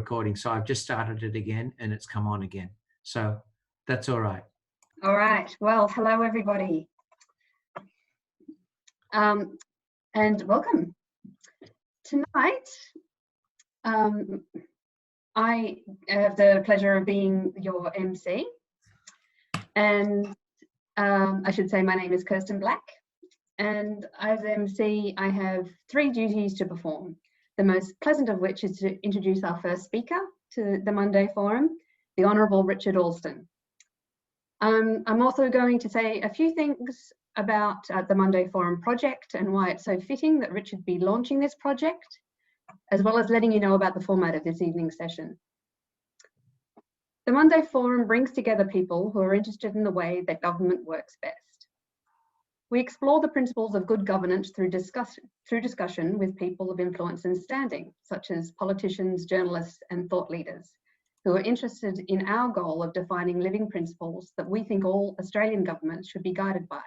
recording. So I've just started it again and it's come on again. So that's all right. All right. Well, hello, everybody. And welcome. Tonight, I have the pleasure of being your MC. And I should say my name is Kirsten Black. And as MC, I have 3 duties to perform. The most pleasant of which is to introduce our first speaker to the Monday Forum, the Honourable Richard Alston. I'm also going to say a few things about the Monday Forum project and why it's so fitting that Richard be launching this project, as well as letting you know about the format of this evening's session. The Monday Forum brings together people who are interested in the way that government works best. We explore the principles of good governance through discussion with people of influence and standing, such as politicians, journalists, and thought leaders, who are interested in our goal of defining living principles that we think all Australian governments should be guided by.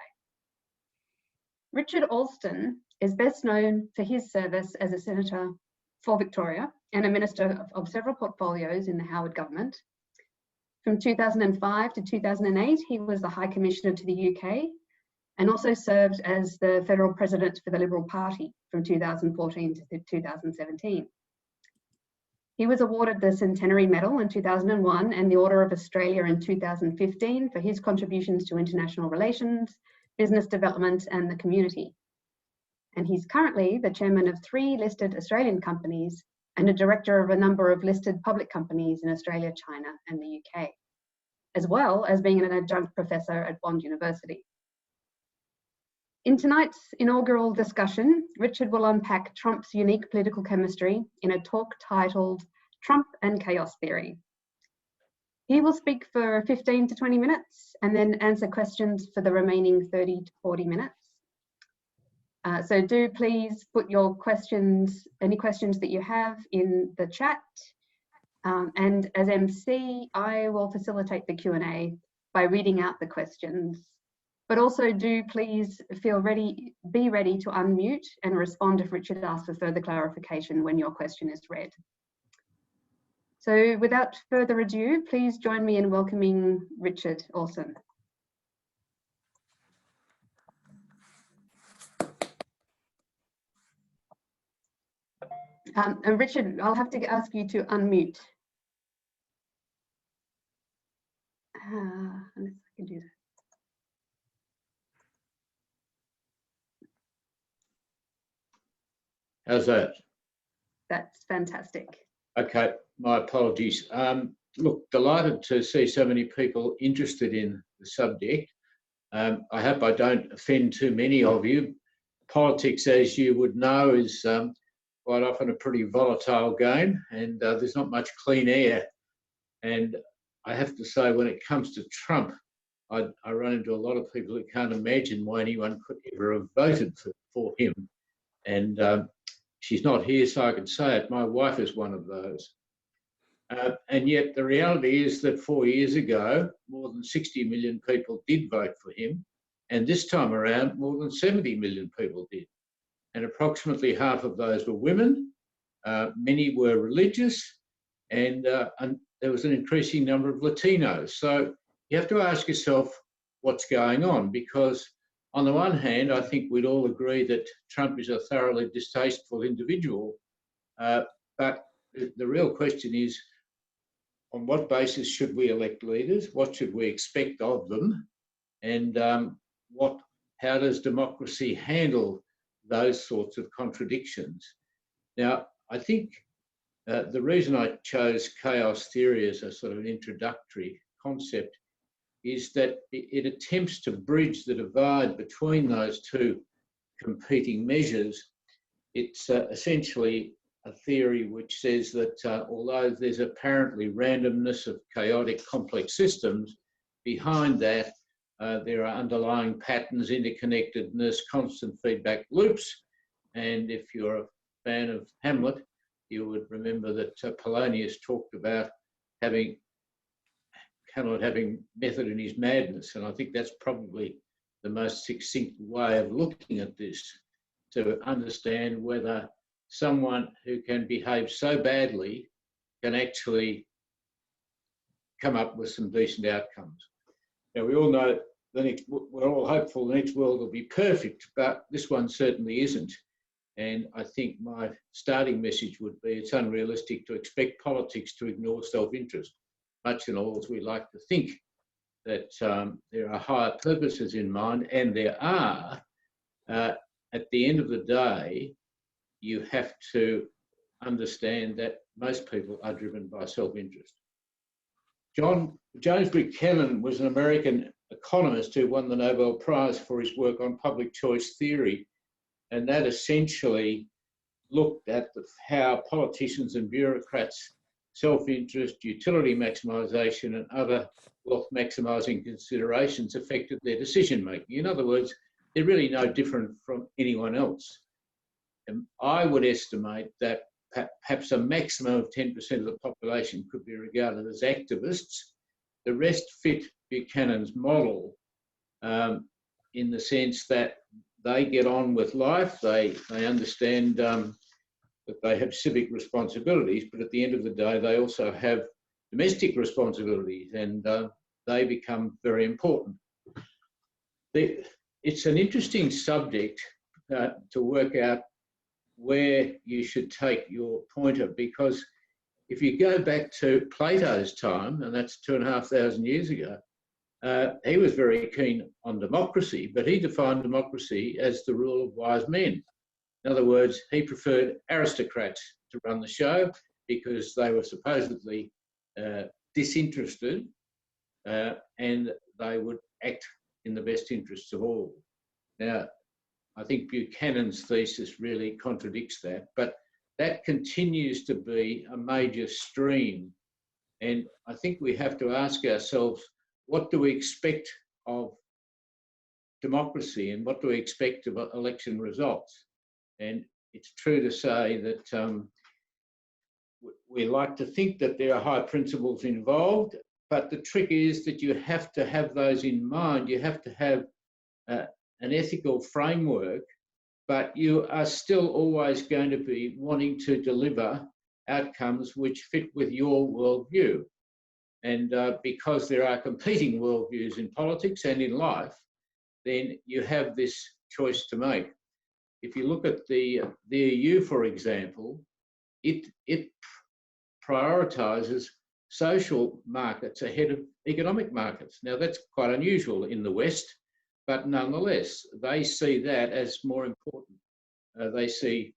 Richard Alston is best known for his service as a Senator for Victoria and a Minister of several portfolios in the Howard government. From 2005 to 2008, he was the High Commissioner to the UK and also served as the Federal President for the Liberal Party from 2014 to 2017. He was awarded the Centenary Medal in 2001 and the Order of Australia in 2015 for his contributions to international relations, business development and the community. And he's currently the chairman of 3 listed Australian companies and a director of a number of listed public companies in Australia, China and the UK, as well as being an adjunct professor at Bond University. In tonight's inaugural discussion, Richard will unpack Trump's unique political chemistry in a talk titled Trump and Chaos Theory. He will speak for 15 to 20 minutes and then answer questions for the remaining 30 to 40 minutes. So do please put your questions, any questions that you have, in the chat. And as MC, I will facilitate the Q&A by reading out the questions. But also do please be ready to unmute and respond if Richard asks for further clarification when your question is read. So without further ado, please join me in welcoming Richard Alston. And Richard, I'll have to ask you to unmute. Unless I can do that. How's that? That's fantastic. Okay, my apologies. Look, delighted to see so many people interested in the subject. I hope I don't offend too many of you. Politics, as you would know, is quite often a pretty volatile game, and there's not much clean air. And I have to say, when it comes to Trump, I run into a lot of people who can't imagine why anyone could ever have voted for him. And she's not here, so I can say it. My wife is one of those. And yet the reality is that 4 years ago, more than 60 million people did vote for him. And this time around, more than 70 million people did. And approximately half of those were women. Many were religious. And there was an increasing number of Latinos. So you have to ask yourself what's going on, because on the one hand, I think we'd all agree that Trump is a thoroughly distasteful individual, but the real question is, on what basis should we elect leaders? What should we expect of them? And how does democracy handle those sorts of contradictions? Now, I think the reason I chose chaos theory as a sort of an introductory concept is that it attempts to bridge the divide between those 2 competing measures. It's essentially a theory which says that although there's apparently randomness of chaotic complex systems, behind that there are underlying patterns, interconnectedness, constant feedback loops. And if you're a fan of Hamlet, you would remember that Polonius talked about cannot having method in his madness. And I think that's probably the most succinct way of looking at this, to understand whether someone who can behave so badly can actually come up with some decent outcomes. Now, we all know we're all hopeful the next world will be perfect, but this one certainly isn't. And I think my starting message would be it's unrealistic to expect politics to ignore self-interest, much in all as we like to think that there are higher purposes in mind, and there are. At the end of the day, you have to understand that most people are driven by self-interest. James Buchanan was an American economist who won the Nobel Prize for his work on public choice theory, and that essentially looked at how politicians and bureaucrats' self-interest, utility maximisation and other wealth maximising considerations affected their decision-making. In other words, they're really no different from anyone else. And I would estimate that perhaps a maximum of 10% of the population could be regarded as activists. The rest fit Buchanan's model in the sense that they get on with life, they understand that they have civic responsibilities, but at the end of the day, they also have domestic responsibilities, and they become very important. It's an interesting subject to work out where you should take your pointer, because if you go back to Plato's time, and that's 2,500 years ago, he was very keen on democracy, but he defined democracy as the rule of wise men. In other words, he preferred aristocrats to run the show because they were supposedly disinterested and they would act in the best interests of all. Now, I think Buchanan's thesis really contradicts that, but that continues to be a major stream. And I think we have to ask ourselves, what do we expect of democracy and what do we expect of election results? And it's true to say that we like to think that there are high principles involved, but the trick is that you have to have those in mind. You have to have an ethical framework, but you are still always going to be wanting to deliver outcomes which fit with your worldview. And because there are competing worldviews in politics and in life, then you have this choice to make. If you look at the EU, for example, it prioritises social markets ahead of economic markets. Now, that's quite unusual in the West, but nonetheless, they see that as more important. They see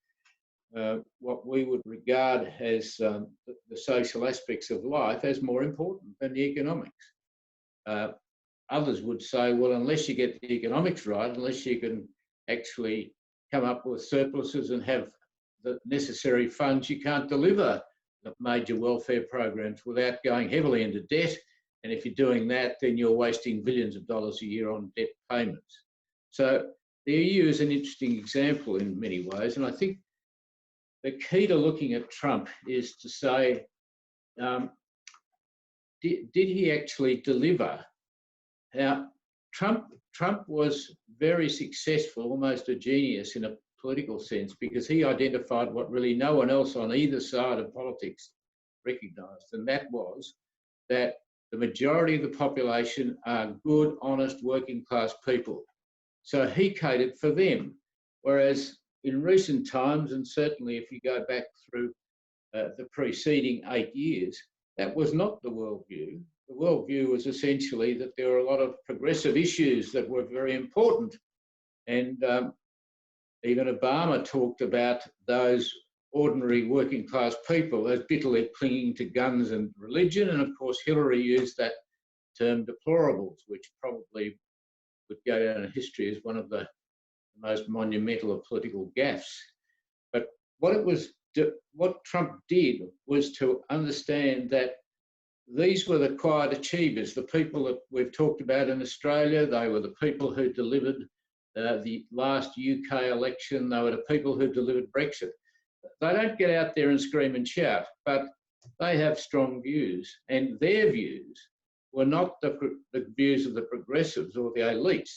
what we would regard as the social aspects of life as more important than the economics. Others would say, well, unless you get the economics right, unless you can actually come up with surpluses and have the necessary funds, you can't deliver the major welfare programs without going heavily into debt. And if you're doing that, then you're wasting billions of dollars a year on debt payments. So the EU is an interesting example in many ways. And I think the key to looking at Trump is to say, did he actually deliver? Now, Trump was very successful, almost a genius in a political sense, because he identified what really no one else on either side of politics recognised, and that was that the majority of the population are good, honest, working class people. So he catered for them. Whereas in recent times, and certainly if you go back through the preceding 8 years, that was not the worldview. The worldview was essentially that there were a lot of progressive issues that were very important. And even Obama talked about those ordinary working class people as bitterly clinging to guns and religion. And of course, Hillary used that term deplorables, which probably would go down in history as one of the most monumental of political gaffes. But what Trump did was to understand that these were the quiet achievers, the people that we've talked about in Australia. They were the people who delivered the last UK election. They were the people who delivered Brexit. They don't get out there and scream and shout, but they have strong views, and their views were not the views of the progressives or the elites.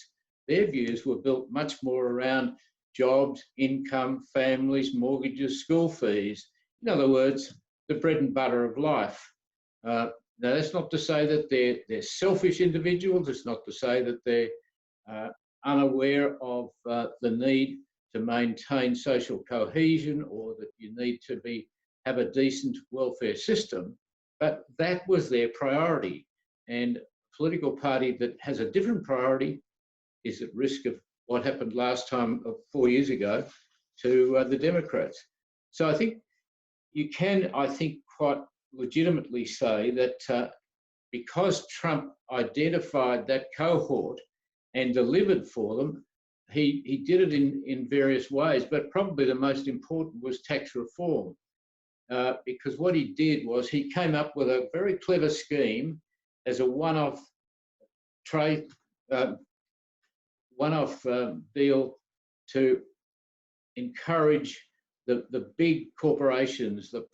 Their views were built much more around jobs, income, families, mortgages, school fees. In other words, the bread and butter of life. Now, that's not to say that they're selfish individuals. It's not to say that they're unaware of the need to maintain social cohesion, or that you need to have a decent welfare system. But that was their priority. And a political party that has a different priority is at risk of what happened last time, 4 years ago, to the Democrats. So I think you can, quite legitimately say that because Trump identified that cohort and delivered for them, he did it in various ways, but probably the most important was tax reform. Because what he did was he came up with a very clever scheme as a one-off deal to encourage the big corporations, the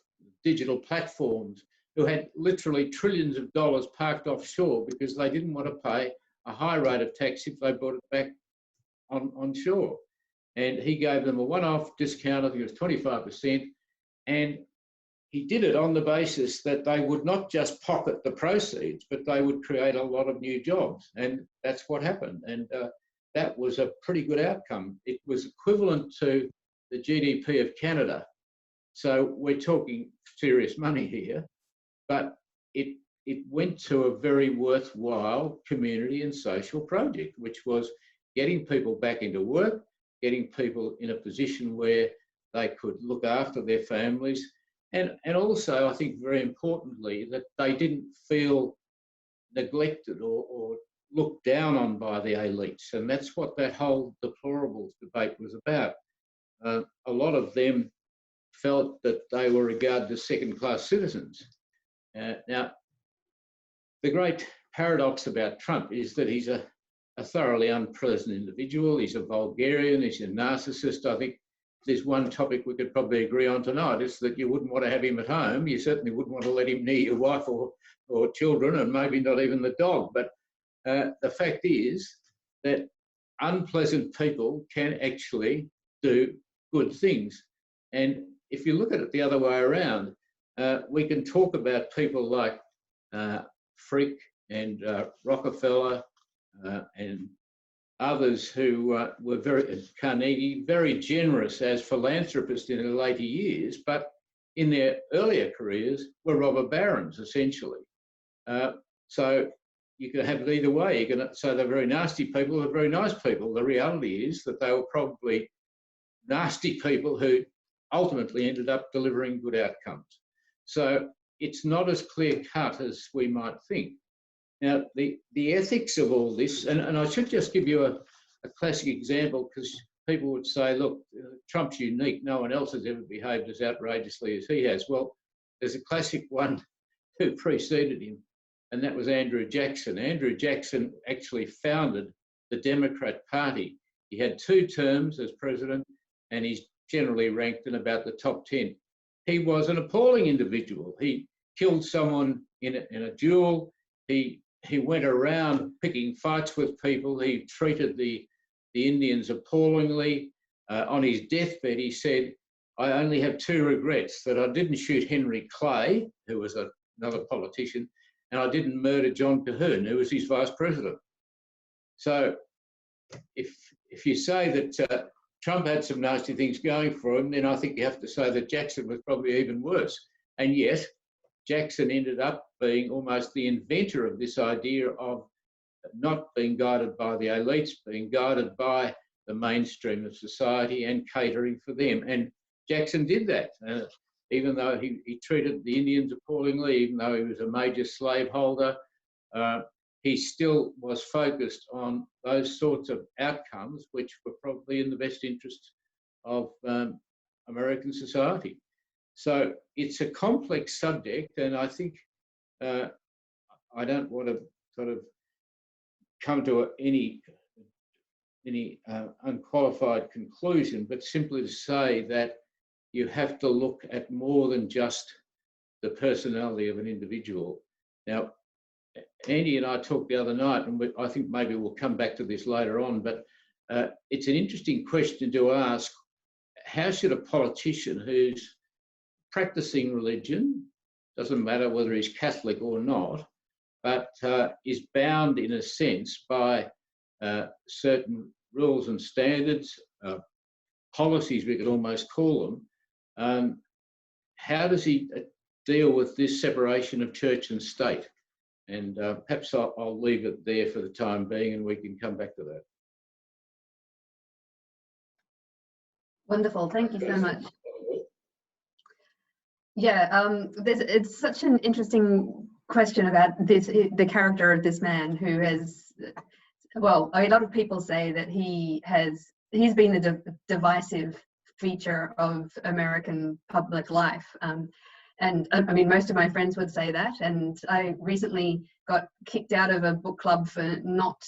digital platforms, who had literally trillions of dollars parked offshore because they didn't want to pay a high rate of tax if they brought it back on shore. And he gave them a one-off discount, I think it was 25%, and he did it on the basis that they would not just pocket the proceeds, but they would create a lot of new jobs. And that's what happened. And that was a pretty good outcome. It was equivalent to the GDP of Canada. So we're talking serious money here, but it went to a very worthwhile community and social project, which was getting people back into work, getting people in a position where they could look after their families, and also, I think very importantly, that they didn't feel neglected or looked down on by the elites. And that's what that whole deplorables debate was about. A lot of them felt that they were regarded as second-class citizens. Now, the great paradox about Trump is that he's a thoroughly unpleasant individual. He's a vulgarian, he's a narcissist. I think there's one topic we could probably agree on tonight, is that you wouldn't want to have him at home. You certainly wouldn't want to let him near your wife or children, and maybe not even the dog. But the fact is that unpleasant people can actually do good things. And if you look at it the other way around, we can talk about people like Frick and Rockefeller and others who were Carnegie, very generous as philanthropists in their later years, but in their earlier careers were robber barons, essentially. So you can have it either way. You can say they're very nasty people or very nice people. The reality is that they were probably nasty people who ultimately ended up delivering good outcomes. So it's not as clear-cut as we might think. Now, the ethics of all this, and I should just give you a classic example, because people would say, look, Trump's unique. No one else has ever behaved as outrageously as he has. Well, there's a classic one who preceded him, and that was Andrew Jackson. Andrew Jackson actually founded the Democrat Party. He had 2 terms as president, and he's generally ranked in about the top 10. He was an appalling individual. He killed someone in a duel. He went around picking fights with people. He treated the Indians appallingly. On his deathbed, he said, I only have 2 regrets, that I didn't shoot Henry Clay, who was another politician, and I didn't murder John Cahoon, who was his vice president. So if you say that Trump had some nasty things going for him, then I think you have to say that Jackson was probably even worse. And yet, Jackson ended up being almost the inventor of this idea of not being guided by the elites, being guided by the mainstream of society and catering for them. And Jackson did that, even though he treated the Indians appallingly, even though he was a major slaveholder, he still was focused on those sorts of outcomes which were probably in the best interest of American society. So it's a complex subject, and I think I don't want to sort of come to any unqualified conclusion, but simply to say that you have to look at more than just the personality of an individual. Now, Andy and I talked the other night, and I think maybe we'll come back to this later on, but it's an interesting question to ask. How should a politician who's practicing religion, doesn't matter whether he's Catholic or not, but is bound in a sense by certain rules and standards, policies we could almost call them. How does he deal with this separation of church and state? And perhaps I'll leave it there for the time being and we can come back to that. Wonderful, thank you so much. Yeah, it's such an interesting question about this, the character of this man who has, well, a lot of people say that he's been the divisive feature of American public life. And I mean, most of my friends would say that. And I recently got kicked out of a book club for not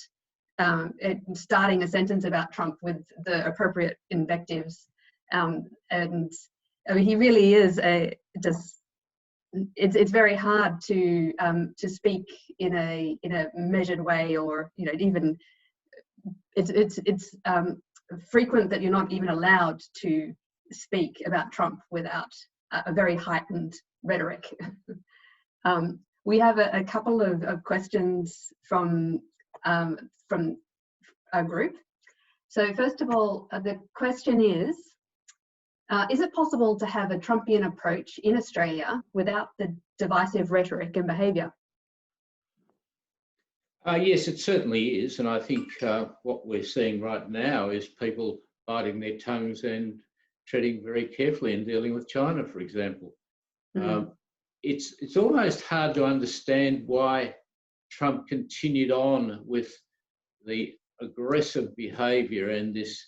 starting a sentence about Trump with the appropriate invectives. And I mean, he really is it's very hard to speak in a measured way, or even it's frequent that you're not even allowed to speak about Trump without a very heightened rhetoric. We have a couple of questions from our group. So first of all, the question is it possible to have a Trumpian approach in Australia without the divisive rhetoric and behaviour? Yes, it certainly is. And I think what we're seeing right now is people biting their tongues and treading very carefully in dealing with China, for example. Mm-hmm. It's almost hard to understand why Trump continued on with the aggressive behaviour and this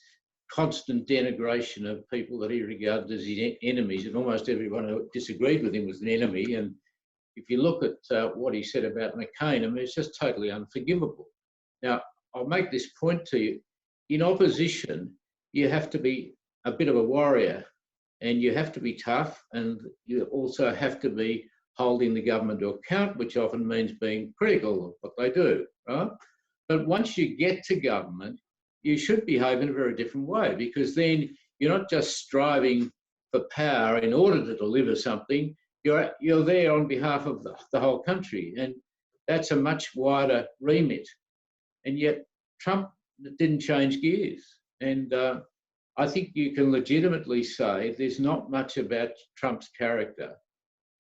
constant denigration of people that he regarded as his enemies, and almost everyone who disagreed with him was an enemy. And if you look at what he said about McCain, I mean, it's just totally unforgivable. Now, I'll make this point to you. In opposition, you have to be a bit of a warrior, and you have to be tough, and you also have to be holding the government to account, which often means being critical of what they do, right? But once you get to government, you should behave in a very different way, because then you're not just striving for power in order to deliver something, you're there on behalf of the whole country, and that's a much wider remit. And yet Trump didn't change gears. And I think you can legitimately say there's not much about Trump's character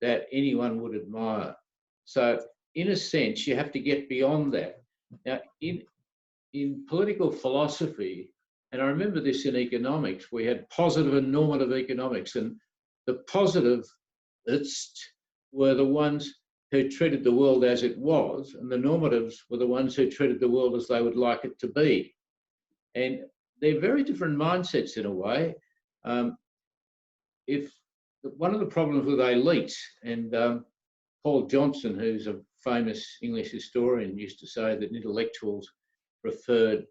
that anyone would admire. So in a sense, you have to get beyond that. Now, in political philosophy, and I remember this in economics, we had positive and normative economics, and the positivists were the ones who treated the world as it was, and the normatives were the ones who treated the world as they would like it to be. And they're very different mindsets in a way. If one of the problems with elites, and Paul Johnson, who's a famous English historian, used to say that intellectuals preferred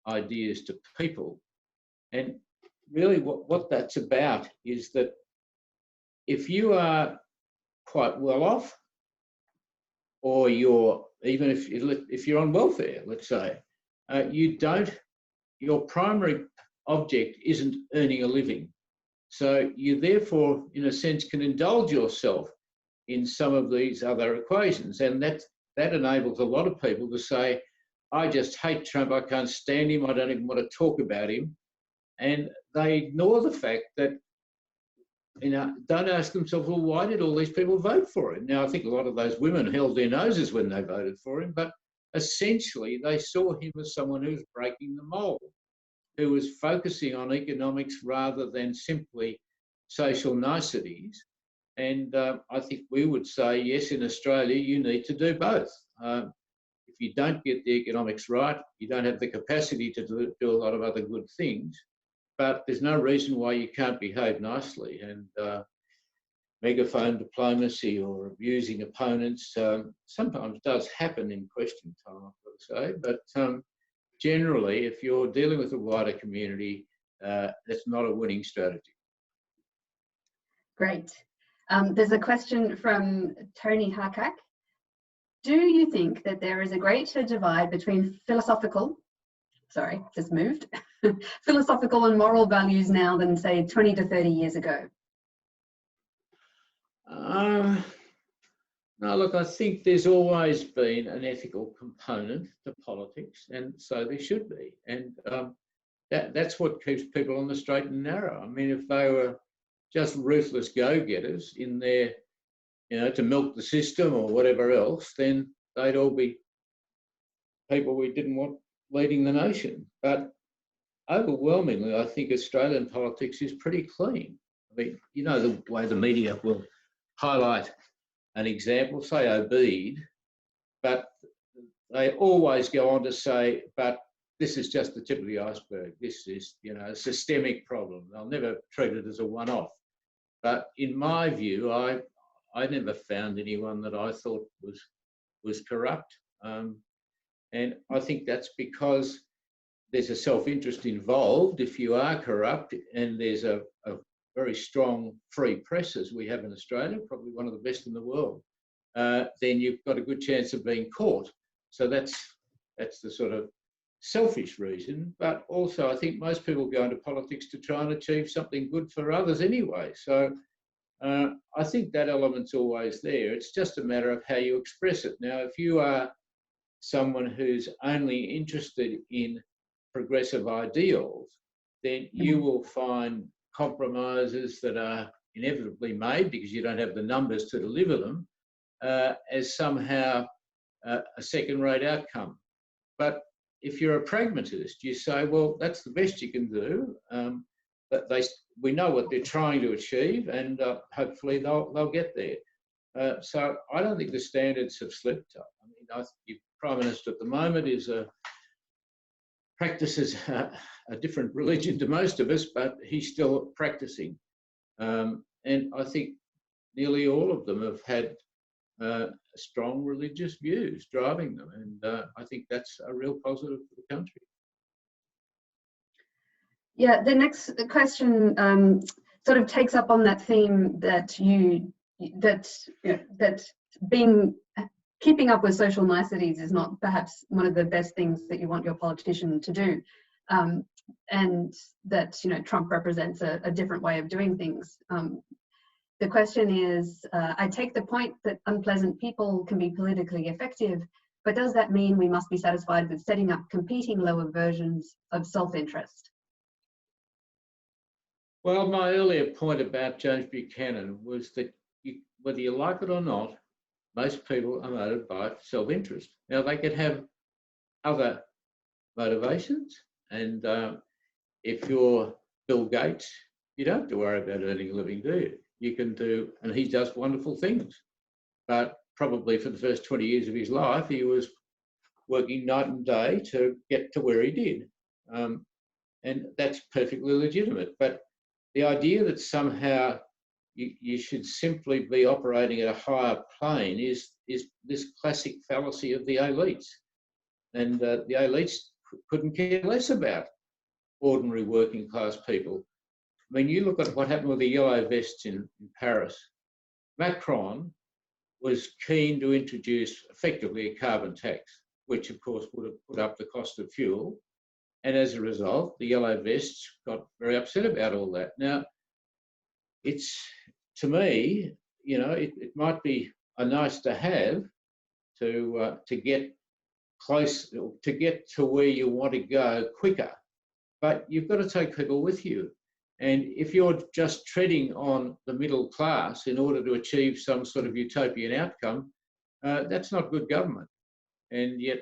ideas to people. And really what that's about is that if you are quite well off, or you're, even if you're on welfare, let's say, your primary object isn't earning a living. So you therefore, in a sense, can indulge yourself in some of these other equations. And that enables a lot of people to say, I just hate Trump, I can't stand him, I don't even want to talk about him. And they ignore the fact that, don't ask themselves, well, why did all these people vote for him? Now, I think a lot of those women held their noses when they voted for him, but essentially they saw him as someone who was breaking the mould, who was focusing on economics rather than simply social niceties. And I think we would say, yes, in Australia, you need to do both. If you don't get the economics right, you don't have the capacity to do a lot of other good things, but there's no reason why you can't behave nicely. And megaphone diplomacy or abusing opponents sometimes does happen in question time, I've got to say, but generally, if you're dealing with a wider community, that's not a winning strategy. Great. There's a question from Tony Harkak. Do you think that there is a greater divide between philosophical and moral values now than, say, 20 to 30 years ago? No, look, I think there's always been an ethical component to politics, and so there should be. And that's what keeps people on the straight and narrow. I mean, if they were just ruthless go-getters in their, to milk the system or whatever else, then they'd all be people we didn't want leading the nation. But overwhelmingly, I think Australian politics is pretty clean. I mean, the way the media will highlight an example, say Obeid, but they always go on to say, but this is just the tip of the iceberg. This is, a systemic problem. They'll never treat it as a one-off. But in my view, I never found anyone that I thought was corrupt. And I think that's because there's a self-interest involved if you are corrupt, and there's a very strong free press as we have in Australia, probably one of the best in the world, then you've got a good chance of being caught. So that's the sort of selfish reason. But also I think most people go into politics to try and achieve something good for others anyway. So I think that element's always there. It's just a matter of how you express it. Now, if you are someone who's only interested in progressive ideals, then you will find compromises that are inevitably made because you don't have the numbers to deliver them as somehow a second-rate outcome. But if you're a pragmatist, you say, well, that's the best you can do. But we know what they're trying to achieve, and hopefully they'll get there. So I don't think the standards have slipped. I mean, I think the Prime Minister at the moment practices a different religion to most of us, but he's still practicing. And I think nearly all of them have had strong religious views driving them. And I think that's a real positive for the country. Yeah, the next question sort of takes up on that theme that keeping up with social niceties is not perhaps one of the best things that you want your politician to do. And that, Trump represents a different way of doing things. The question is, I take the point that unpleasant people can be politically effective, but does that mean we must be satisfied with setting up competing lower versions of self-interest? Well, my earlier point about James Buchanan was that whether you like it or not, most people are motivated by self-interest. Now, they could have other motivations, and if you're Bill Gates, you don't have to worry about earning a living, do you? You can do, and he does wonderful things, but probably for the first 20 years of his life, he was working night and day to get to where he did. And that's perfectly legitimate. But the idea that somehow you should simply be operating at a higher plane is this classic fallacy of the elites. And the elites couldn't care less about ordinary working class people. I mean, you look at what happened with the yellow vests in Paris. Macron was keen to introduce effectively a carbon tax, which of course would have put up the cost of fuel. And as a result, the yellow vests got very upset about all that. Now, it's, to me, it might be a nice to have to get close, to get to where you want to go quicker, but you've got to take people with you. And if you're just treading on the middle class in order to achieve some sort of utopian outcome, that's not good government. And yet,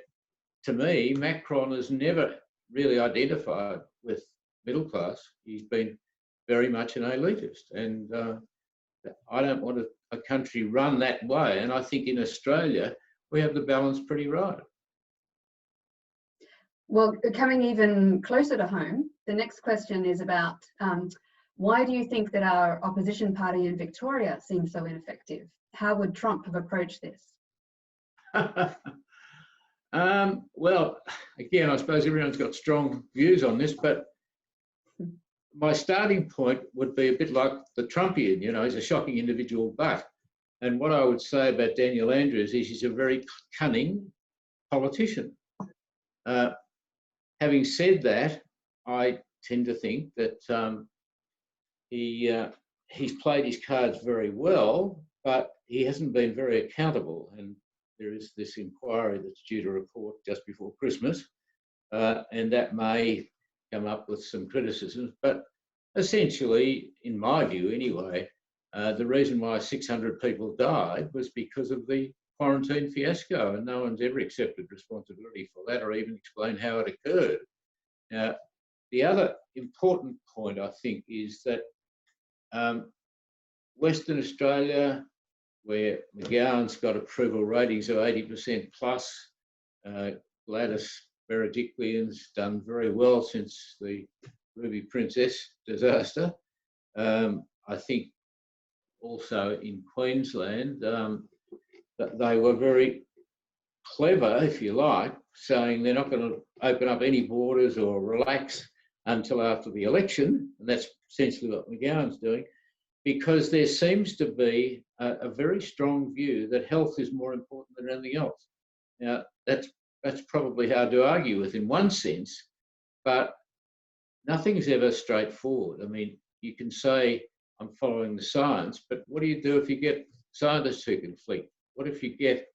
to me, Macron has never really identified with middle class. He's been very much an elitist. And I don't want a country run that way. And I think in Australia, we have the balance pretty right. Well, coming even closer to home, the next question is about why do you think that our opposition party in Victoria seems so ineffective? How would Trump have approached this? Well, again, I suppose everyone's got strong views on this, but my starting point would be a bit like the Trumpian, he's a shocking individual, but, and what I would say about Daniel Andrews is he's a very cunning politician. Having said that, I tend to think that he's played his cards very well, but he hasn't been very accountable. And there is this inquiry that's due to report just before Christmas, and that may come up with some criticisms. But essentially, in my view anyway, the reason why 600 people died was because of the quarantine fiasco, and no one's ever accepted responsibility for that or even explained how it occurred. Now, the other important point, I think, is that Western Australia, where McGowan's got approval ratings of 80% plus, Gladys Berejiklian's done very well since the Ruby Princess disaster. I think also in Queensland, that they were very clever, if you like, saying they're not going to open up any borders or relax until after the election, and that's essentially what McGowan's doing, because there seems to be a very strong view that health is more important than anything else. Now, that's probably hard to argue with in one sense, but nothing's ever straightforward. I mean, you can say, I'm following the science, but what do you do if you get scientists who conflict? What if you get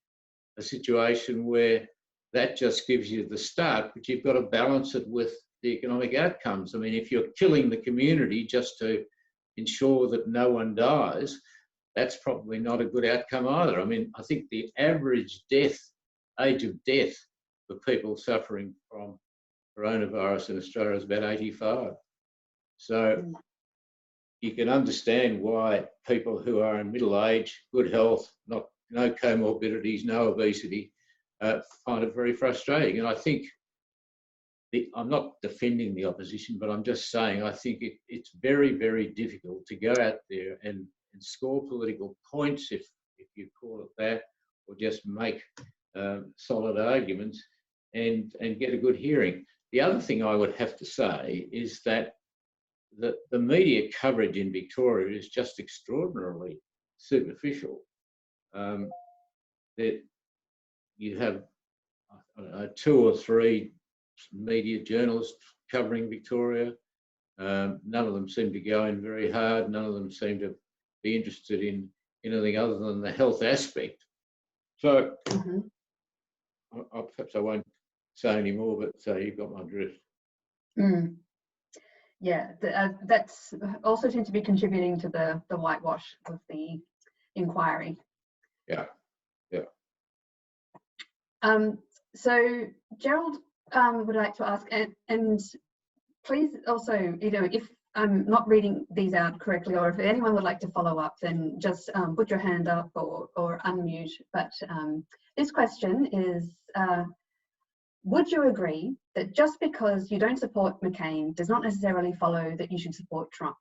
a situation where that just gives you the start, but you've got to balance it with the economic outcomes? I mean, if you're killing the community just to ensure that no one dies, that's probably not a good outcome either. I mean, I think the average age of death for people suffering from coronavirus in Australia is about 85. So you can understand why people who are in middle age, good health, no comorbidities, no obesity, find it very frustrating. And I think, I'm not defending the opposition, but I'm just saying I think it's very, very difficult to go out there and score political points, if you call it that, or just make solid arguments and get a good hearing. The other thing I would have to say is that the media coverage in Victoria is just extraordinarily superficial. That you have, I don't know, 2 or 3 media journalists covering Victoria. None of them seem to go in very hard. None of them seem to be interested in anything other than the health aspect. So perhaps I won't say any more, but you've got my drift. Yeah, that's also seems to be contributing to the whitewash of the inquiry. Yeah. So Gerald would like to ask, and please also, if I'm not reading these out correctly, or if anyone would like to follow up, then just put your hand up or unmute. But this question is, would you agree that just because you don't support McCain does not necessarily follow that you should support Trump?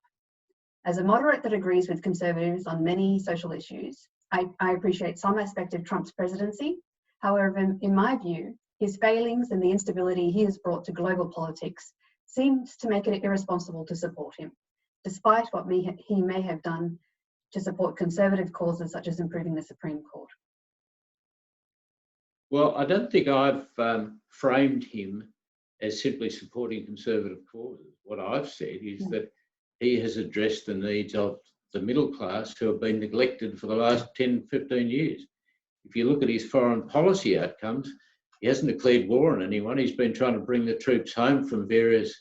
As a moderate that agrees with conservatives on many social issues, I appreciate some aspect of Trump's presidency. However, in my view, his failings and the instability he has brought to global politics seems to make it irresponsible to support him, despite what he may have done to support conservative causes such as improving the Supreme Court. Well, I don't think I've framed him as simply supporting conservative causes. What I've said is that he has addressed the needs of the middle class who have been neglected for the last 10, 15 years. If you look at his foreign policy outcomes, he hasn't declared war on anyone. He's been trying to bring the troops home from various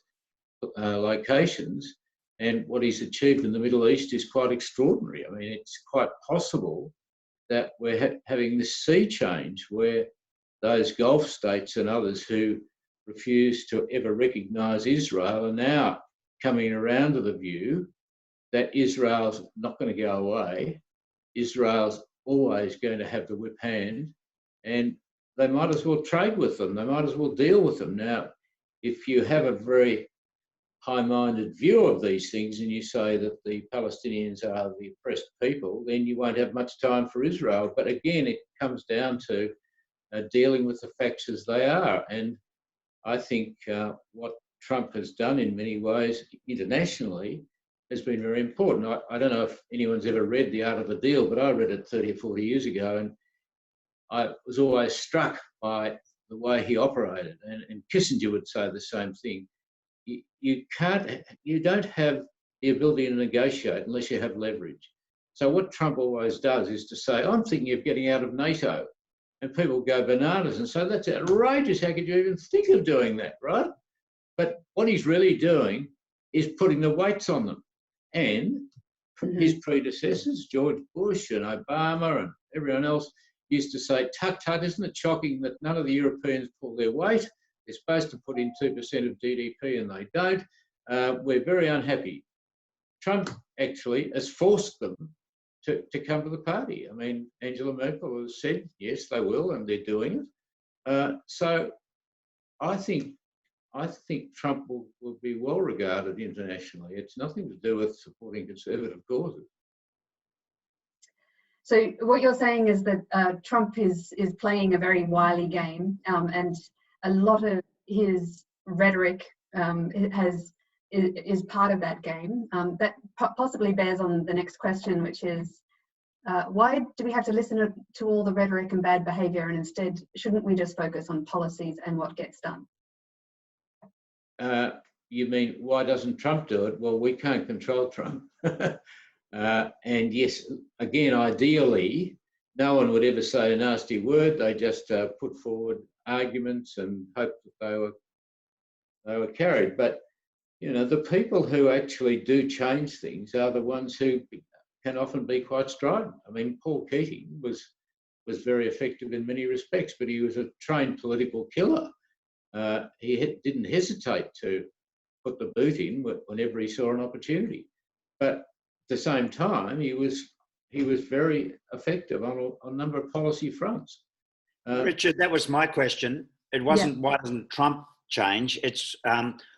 locations. And what he's achieved in the Middle East is quite extraordinary. I mean, it's quite possible that we're having this sea change where those Gulf states and others who refuse to ever recognise Israel are now coming around to the view that Israel's not going to go away. Israel's always going to have the whip hand, and they might as well trade with them. They might as well deal with them. Now, if you have a very high-minded view of these things and you say that the Palestinians are the oppressed people, then you won't have much time for Israel. But again, it comes down to dealing with the facts as they are. And I think what Trump has done in many ways internationally has been very important. I don't know if anyone's ever read The Art of the Deal, but I read it 30 or 40 years ago, and I was always struck by the way he operated. And Kissinger would say the same thing. You don't have the ability to negotiate unless you have leverage. So what Trump always does is to say, I'm thinking of getting out of NATO. And people go bananas and say, that's outrageous. How could you even think of doing that, right? But what he's really doing is putting the weights on them. And his predecessors, George Bush and Obama and everyone else, used to say, tut, tut, isn't it shocking that none of the Europeans pull their weight? They're supposed to put in 2% of GDP and they don't. We're very unhappy. Trump actually has forced them to come to the party. I mean, Angela Merkel has said, yes, they will, and they're doing it. So I think Trump will be well regarded internationally. It's nothing to do with supporting conservative causes. So what you're saying is that Trump is playing a very wily game, and a lot of his rhetoric is part of that game. That possibly bears on the next question, which is, why do we have to listen to all the rhetoric and bad behaviour, and instead shouldn't we just focus on policies and what gets done? You mean, why doesn't Trump do it? Well, we can't control Trump. And yes, again, ideally, no one would ever say a nasty word. They just put forward arguments and hope that they were carried. But, you know, the people who actually do change things are the ones who can often be quite strident. I mean, Paul Keating was very effective in many respects, but he was a trained political killer. He didn't hesitate to put the boot in whenever he saw an opportunity. But at the same time, he was very effective on a number of policy fronts. Richard, that was my question. It wasn't why doesn't Trump change? It's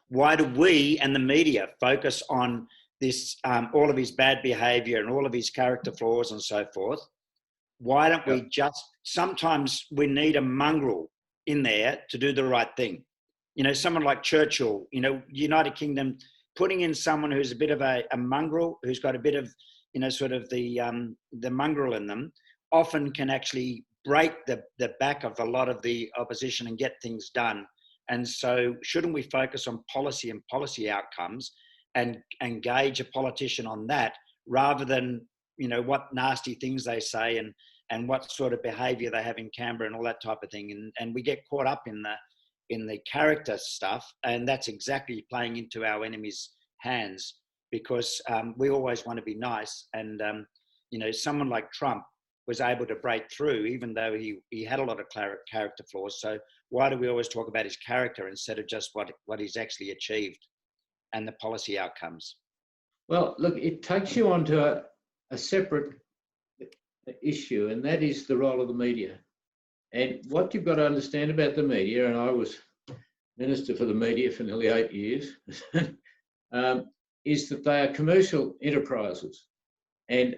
why do we and the media focus on this, all of his bad behaviour and all of his character flaws and so forth? Why don't we just, sometimes we need a mongrel in there to do the right thing. You know, someone like Churchill, you know, United Kingdom, putting in someone who's a bit of a mongrel, who's got a bit of, you know, sort of the mongrel in them, often can actually break the back of a lot of the opposition and get things done. And so shouldn't we focus on policy and policy outcomes and engage a politician on that rather than, you know, what nasty things they say and what sort of behaviour they have in Canberra and all that type of thing. And we get caught up in the character stuff, and that's exactly playing into our enemy's hands, because we always want to be nice. And, you know, someone like Trump was able to break through, even though he had a lot of character flaws. So why do we always talk about his character instead of just what he's actually achieved and the policy outcomes? Well, look, it takes you on to a separate issue, and that is the role of the media. And what you've got to understand about the media, and I was Minister for the Media for nearly 8 years, is that they are commercial enterprises and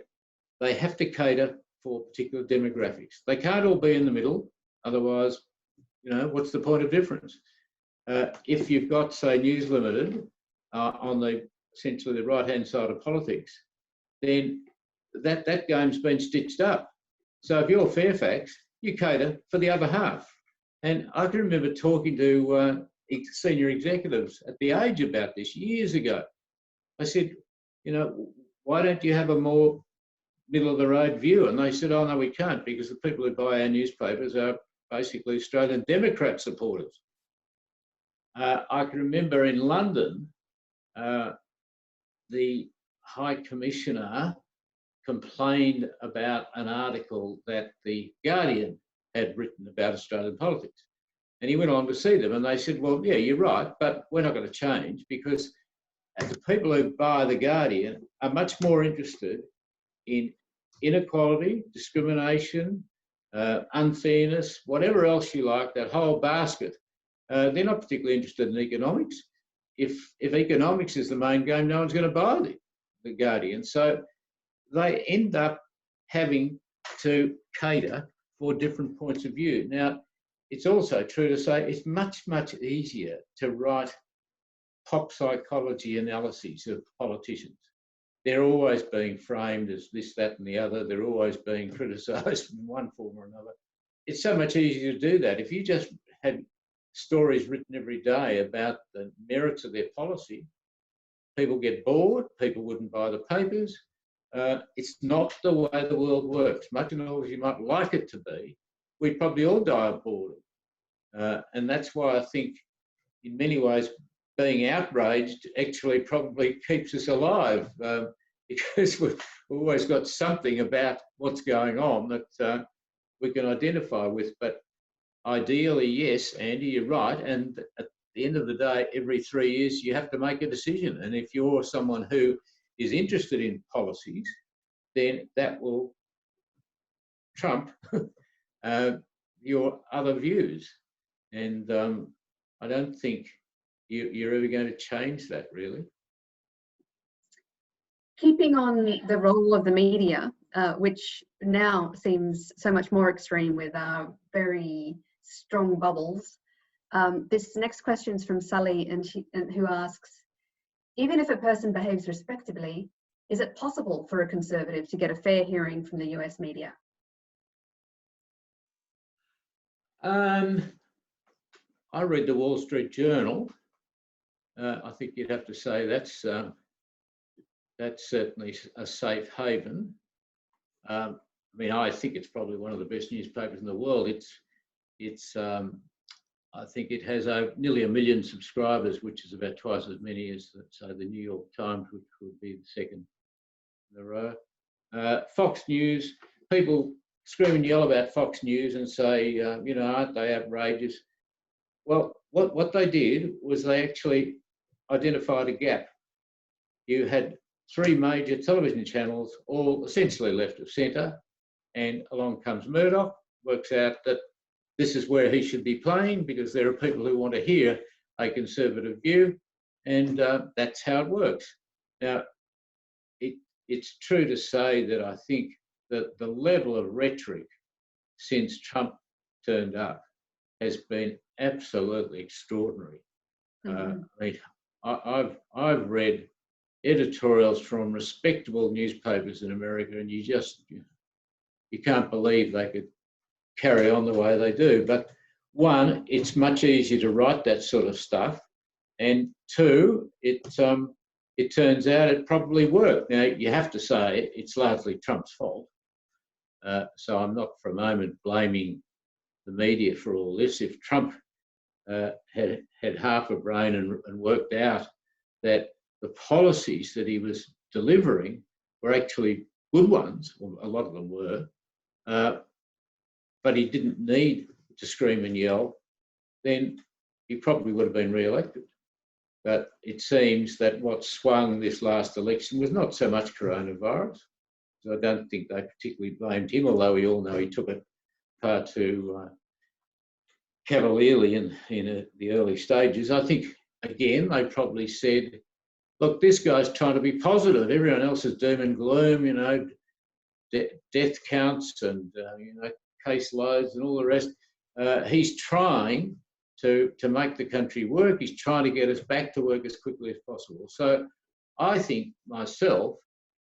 they have to cater for particular demographics. They can't all be in the middle, otherwise, you know, what's the point of difference? If you've got, say, News Limited on essentially the right-hand side of politics, then that game's been stitched up. So if you're Fairfax, you cater for the other half. And I can remember talking to senior executives at The Age about this years ago. I said, you know, why don't you have a more middle-of-the-road view? And they said, oh, no, we can't, because the people who buy our newspapers are basically Australian Democrat supporters. I can remember in London, the High Commissioner complained about an article that The Guardian had written about Australian politics. And he went on to see them and they said, well, yeah, you're right, but we're not going to change, because the people who buy The Guardian are much more interested in inequality, discrimination, unfairness, whatever else you like, that whole basket. They're not particularly interested in economics. If economics is the main game, no one's going to buy The Guardian. So they end up having to cater for different points of view. Now, it's also true to say it's much, much easier to write pop psychology analyses of politicians. They're always being framed as this, that and the other. They're always being criticised in one form or another. It's so much easier to do that. If you just had stories written every day about the merits of their policy, people get bored, people wouldn't buy the papers, It's not the way the world works. Much as you might like it to be, we'd probably all die of boredom. And that's why I think, in many ways, being outraged actually probably keeps us alive, because we've always got something about what's going on that we can identify with. But ideally, yes, Andy, you're right. And at the end of the day, every 3 years, you have to make a decision. And if you're someone who is interested in policies, then that will trump your other views. And I don't think you're ever going to change that, really. Keeping on the role of the media, which now seems so much more extreme with very strong bubbles. This next question is from Sally, and who asks, even if a person behaves respectably, is it possible for a Conservative to get a fair hearing from the US media? I read the Wall Street Journal. I think you'd have to say that's certainly a safe haven. I mean, I think it's probably one of the best newspapers in the world. I think it has nearly 1 million subscribers, which is about twice as many as, say, the New York Times, which would be the second in a row. Fox News, people scream and yell about Fox News and say, you know, aren't they outrageous? Well, what they did was they actually identified a gap. You had 3 major television channels, all essentially left of centre, and along comes Murdoch, works out that this is where he should be playing because there are people who want to hear a Conservative view, and that's how it works. Now, it's true to say that I think that the level of rhetoric since Trump turned up has been absolutely extraordinary. I mean, I've read editorials from respectable newspapers in America, and you can't believe they could carry on the way they do. But one, it's much easier to write that sort of stuff, and two, it turns out it probably worked. Now, you have to say it's largely Trump's fault. So I'm not for a moment blaming the media for all this. If Trump had half a brain and worked out that the policies that he was delivering were actually good ones, or a lot of them were, but he didn't need to scream and yell, then he probably would have been re-elected. But it seems that what swung this last election was not so much coronavirus. So I don't think they particularly blamed him, although we all know he took it far too cavalierly in the early stages. I think, again, they probably said, look, this guy's trying to be positive. Everyone else is doom and gloom, you know, death counts and, you know, case loads and all the rest. He's trying to make the country work. He's trying to get us back to work as quickly as possible. So I think myself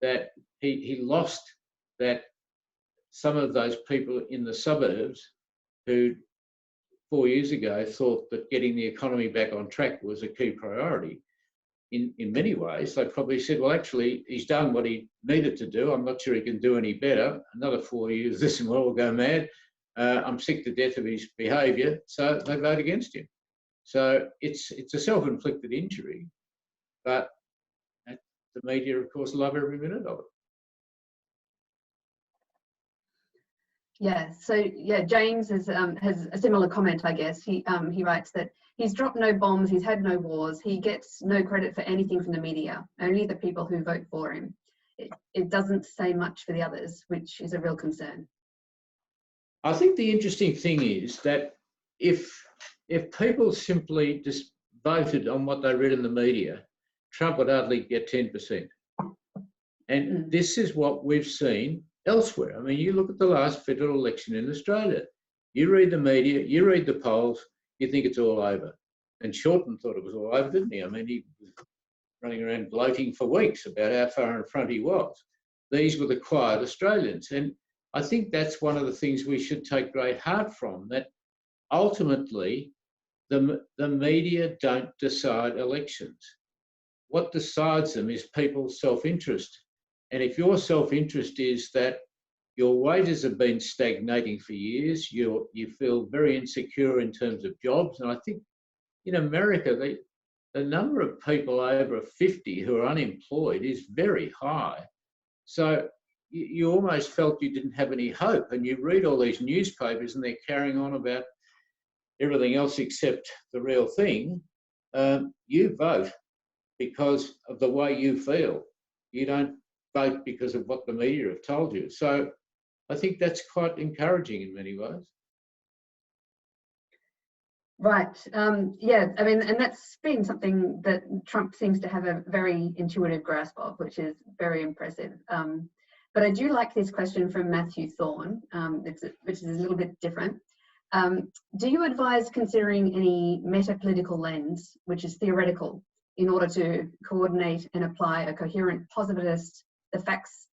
that he lost that some of those people in the suburbs who 4 years ago thought that getting the economy back on track was a key priority. In many ways, they probably said, well, actually, he's done what he needed to do. I'm not sure he can do any better. Another 4 years, this and we'll all go mad. I'm sick to death of his behaviour, so they vote against him. So it's a self-inflicted injury, but the media, of course, love every minute of it. Yeah, so yeah, James has a similar comment, I guess. He writes that he's dropped no bombs, he's had no wars, he gets no credit for anything from the media, only the people who vote for him. It doesn't say much for the others, which is a real concern. I think the interesting thing is that if people simply just voted on what they read in the media, Trump would hardly get 10%. And this is what we've seen elsewhere. I mean, you look at the last federal election in Australia. You read the media, you read the polls, you think it's all over. And Shorten thought it was all over, didn't he? I mean, he was running around gloating for weeks about how far in front he was. These were the quiet Australians. And I think that's one of the things we should take great heart from, that ultimately the media don't decide elections. What decides them is people's self-interest. And if your self-interest is that your wages have been stagnating for years, you feel very insecure in terms of jobs. And I think in America, the number of people over 50 who are unemployed is very high. So you almost felt you didn't have any hope. And you read all these newspapers and they're carrying on about everything else except the real thing. You vote because of the way you feel. You don't vote because of what the media have told you. So I think that's quite encouraging in many ways. Right. Yeah, I mean, and that's been something that Trump seems to have a very intuitive grasp of, which is very impressive. But I do like this question from Matthew Thorne, which is a little bit different. Do you advise considering any meta-political lens, which is theoretical, in order to coordinate and apply a coherent positivist, the facts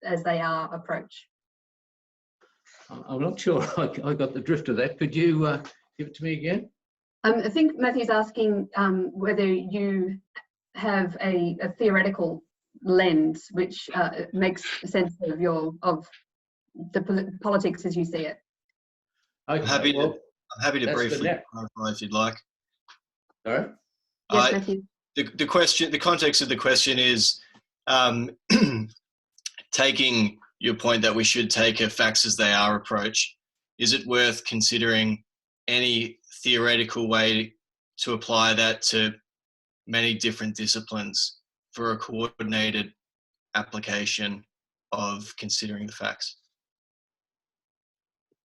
as they are approach? I'm not sure I got the drift of that. Could you give it to me again? I think Matthew's asking whether you have a theoretical lens which makes sense of the politics as you see it. Okay, I'm happy to briefly clarify if you'd like. Sorry? Yes, Matthew. The context of the question is taking your point that we should take a facts as they are approach. Is it worth considering any theoretical way to apply that to many different disciplines for a coordinated application of considering the facts?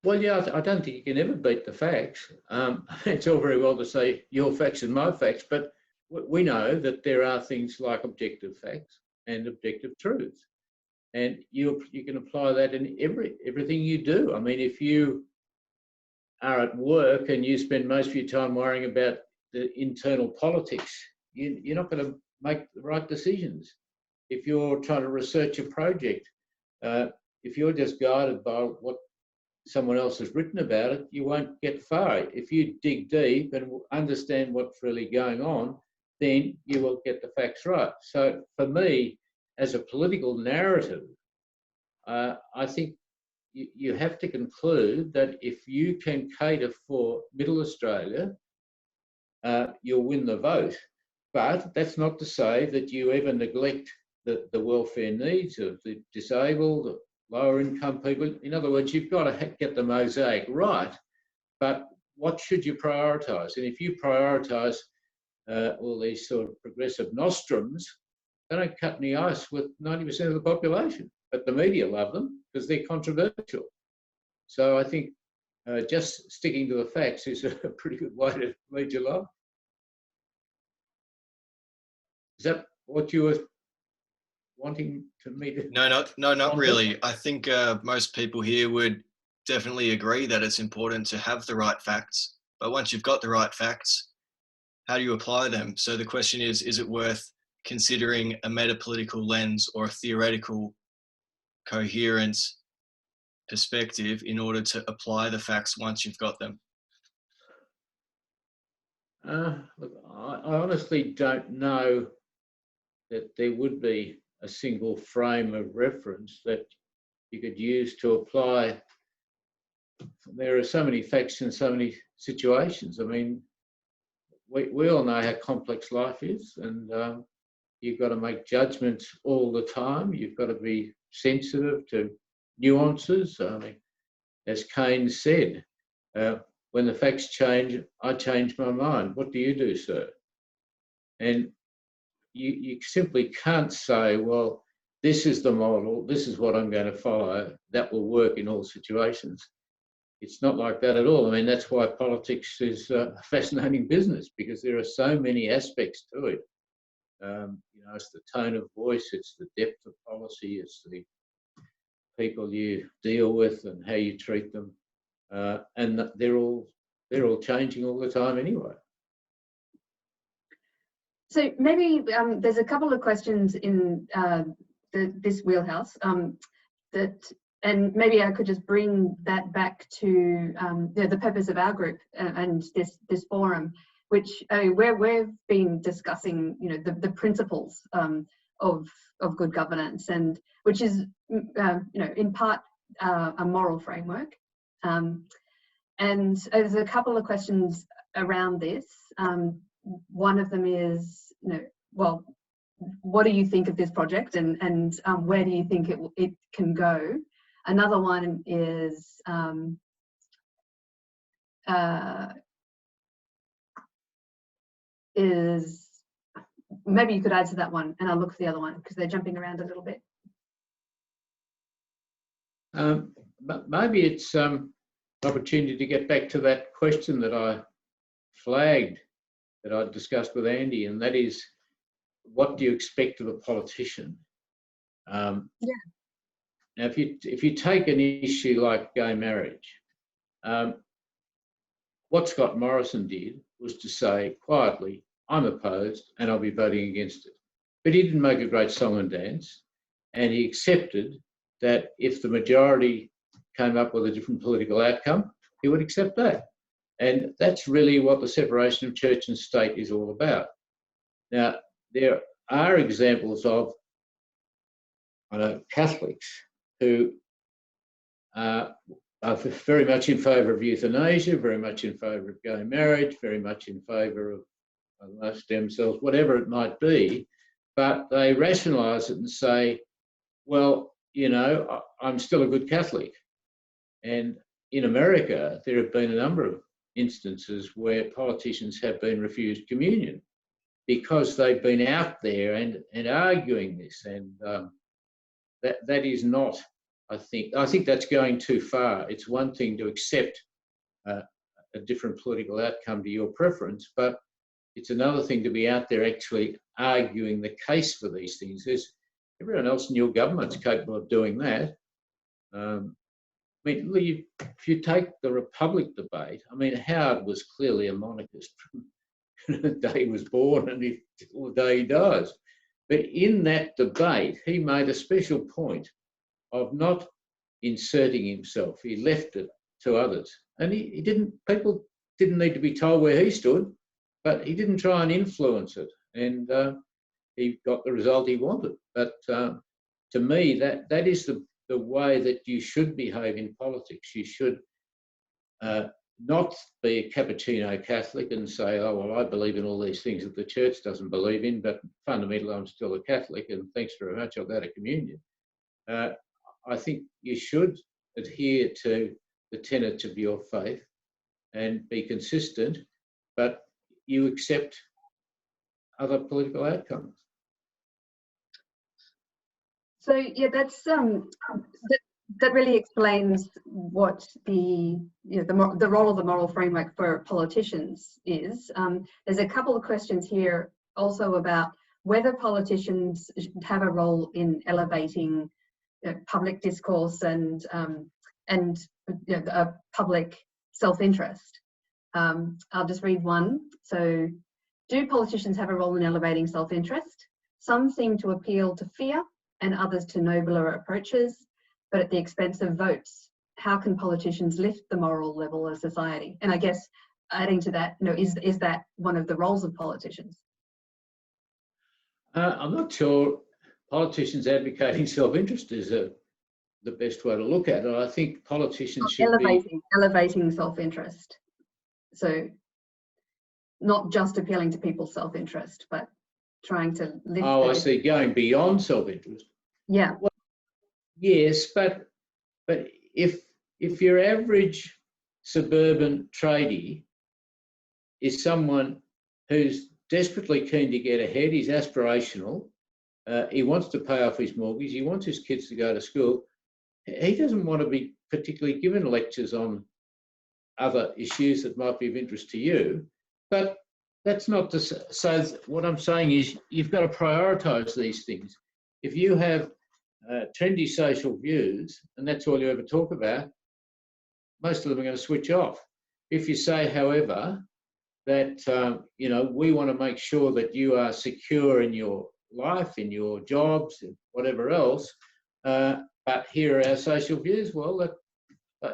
Well, yeah, I don't think you can ever beat the facts. It's all very well to say your facts and my facts, but we know that there are things like objective facts and objective truths. And you can apply that in everything you do. I mean, if you are at work and you spend most of your time worrying about the internal politics, you're not going to make the right decisions. If you're trying to research a project, if you're just guided by what someone else has written about it, you won't get far. If you dig deep and understand what's really going on, then you will get the facts right. So for me, as a political narrative, I think you have to conclude that if you can cater for Middle Australia, you'll win the vote. But that's not to say that you ever neglect the welfare needs of the disabled, lower income people. In other words, you've got to get the mosaic right. But what should you prioritise? And if you prioritise all these sort of progressive nostrums, they don't cut any ice with 90% of the population. But the media love them because they're controversial. So I think just sticking to the facts is a pretty good way to lead your life. Is that what you were wanting to me to? No, not really. I think most people here would definitely agree that it's important to have the right facts. But once you've got the right facts, how do you apply them? So the question is it worth considering a meta-political lens or a theoretical coherent perspective in order to apply the facts once you've got them? Look, I honestly don't know that there would be a single frame of reference that you could use to apply. There are so many facts in so many situations. I mean, we all know how complex life is, and you've got to make judgments all the time. You've got to be sensitive to nuances. I mean, as Keynes said, when the facts change, I change my mind. What do you do, sir? And you simply can't say, well, this is the model, this is what I'm going to follow, that will work in all situations. It's not like that at all. I mean, that's why politics is a fascinating business, because there are so many aspects to it. It's the tone of voice, it's the depth of policy, it's the people you deal with and how you treat them, and they're all changing all the time anyway. So maybe there's a couple of questions in this wheelhouse and maybe I could just bring that back to the purpose of our group and this forum, which where we've been discussing, the principles of good governance. And which is, in part a moral framework. And there's a couple of questions around this. One of them is, well, what do you think of this project, and where do you think it can go? Another one is maybe you could answer that one, and I'll look for the other one because they're jumping around a little bit. But maybe it's an opportunity to get back to that question that I flagged, that I discussed with Andy, and that is, what do you expect of a politician? Yeah. Now, if you take an issue like gay marriage, what Scott Morrison did was to say quietly, I'm opposed and I'll be voting against it. But he didn't make a great song and dance, and he accepted that if the majority came up with a different political outcome, he would accept that. And that's really what the separation of church and state is all about. Now, there are examples of Catholics who are very much in favour of euthanasia, very much in favour of gay marriage, very much in favour of stem cells, whatever it might be, but they rationalise it and say, well, I'm still a good Catholic. And in America, there have been a number of instances where politicians have been refused communion because they've been out there and arguing this. And that is not, I think that's going too far. It's one thing to accept a different political outcome to your preference, but it's another thing to be out there actually arguing the case for these things. Everyone else in your government's capable of doing that. If you take the Republic debate, Howard was clearly a monarchist from the day he was born and the day he dies. But in that debate, he made a special point of not inserting himself. He left it to others. And people didn't need to be told where he stood, but he didn't try and influence it. And he got the result he wanted. But to me, that is the way that you should behave in politics. You should not be a cappuccino Catholic and say, oh, well, I believe in all these things that the church doesn't believe in, but fundamentally I'm still a Catholic, and thanks very much, I'll go to communion. I think you should adhere to the tenets of your faith and be consistent, but you accept other political outcomes. So yeah, that's that really explains what the role of the moral framework for politicians is. There's a couple of questions here also about whether politicians have a role in elevating public discourse and public self-interest. I'll just read one. So, do politicians have a role in elevating self-interest? Some seem to appeal to fear and others to nobler approaches, but at the expense of votes. How can politicians lift the moral level of society? And I guess adding to that, is that one of the roles of politicians? I'm not sure politicians advocating self-interest is the best way to look at it. I think politicians should elevating self-interest. So not just appealing to people's self-interest, but trying to lift. Oh, I see. Going beyond self-interest. Yeah. Well, yes, but if your average suburban tradie is someone who's desperately keen to get ahead, he's aspirational, he wants to pay off his mortgage, he wants his kids to go to school, he doesn't want to be particularly given lectures on other issues that might be of interest to you. But that's not to say, what I'm saying is you've got to prioritise these things. If you have trendy social views and that's all you ever talk about, most of them are going to switch off. If you say, however, that we want to make sure that you are secure in your life, in your jobs, and whatever else, but here are our social views, well,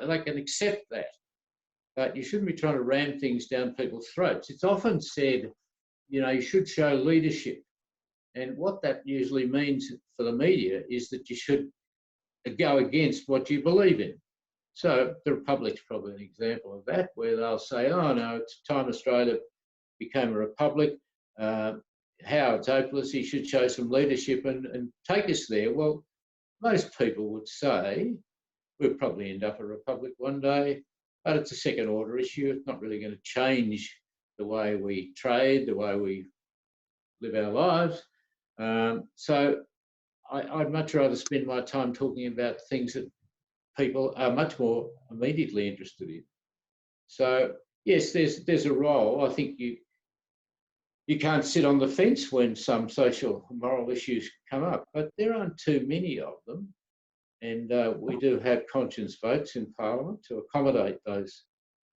they can accept that. But you shouldn't be trying to ram things down people's throats. It's often said, you should show leadership. And what that usually means for the media is that you should go against what you believe in. So the Republic's probably an example of that, where they'll say, oh no, it's time Australia became a republic. Howard's hopeless, he should show some leadership and take us there. Well, most people would say we'll probably end up a republic one day, but it's a second order issue. It's not really going to change the way we trade, the way we live our lives. So I'd much rather spend my time talking about things that people are much more immediately interested in. So yes, there's a role. I think you can't sit on the fence when some social and moral issues come up, but there aren't too many of them. And we do have conscience votes in Parliament to accommodate those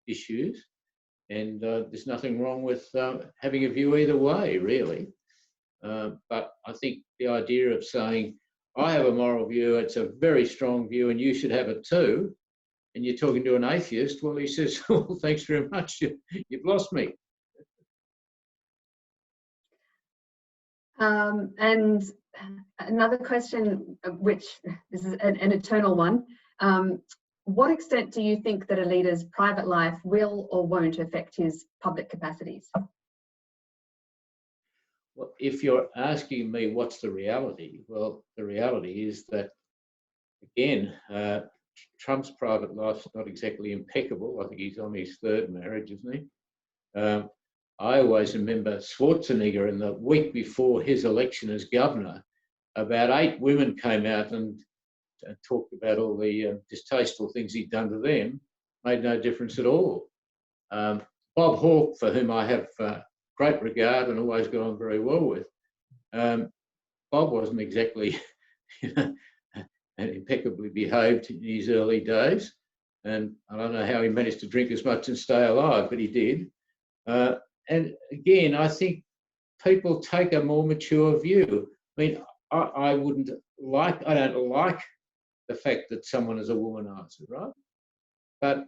issues. And there's nothing wrong with having a view either way, really. But I think the idea of saying, I have a moral view, it's a very strong view, and you should have it too, and you're talking to an atheist, well, he says, well, thanks very much, you've lost me. And another question, which this is an eternal one. What extent do you think that a leader's private life will or won't affect his public capacities? Well, if you're asking me what's the reality, well, the reality is that, again, Trump's private life's not exactly impeccable. I think he's on his third marriage, isn't he? I always remember Schwarzenegger in the week before his election as governor, about 8 women came out and talked about all the distasteful things he'd done to them. Made no difference at all. Bob Hawke, for whom I have great regard and always got on very well with, Bob wasn't exactly impeccably behaved in his early days, and I don't know how he managed to drink as much and stay alive, but he did. And again, I think people take a more mature view. I mean, I don't like the fact that someone is a womanizer, right? But